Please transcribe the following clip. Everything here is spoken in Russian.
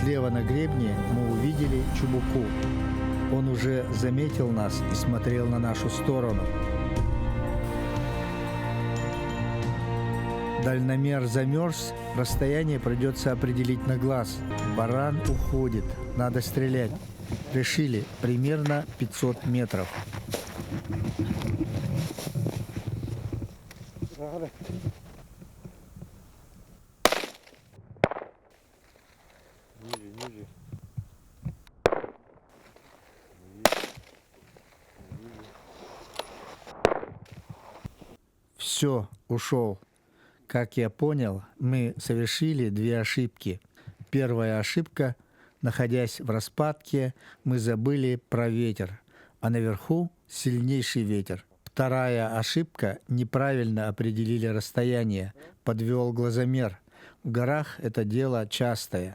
Слева на гребне мы увидели Чубуку. Он уже заметил нас и смотрел на нашу сторону. Дальномер замерз, расстояние придется определить на глаз. Баран уходит, надо стрелять. Решили, примерно 500 метров. Ниже. Все, ушел. Как я понял, мы совершили две ошибки. Первая ошибка: находясь в распадке, мы забыли про ветер, а наверху сильнейший ветер. Вторая ошибка: неправильно определили расстояние, подвел глазомер. В горах это дело частое.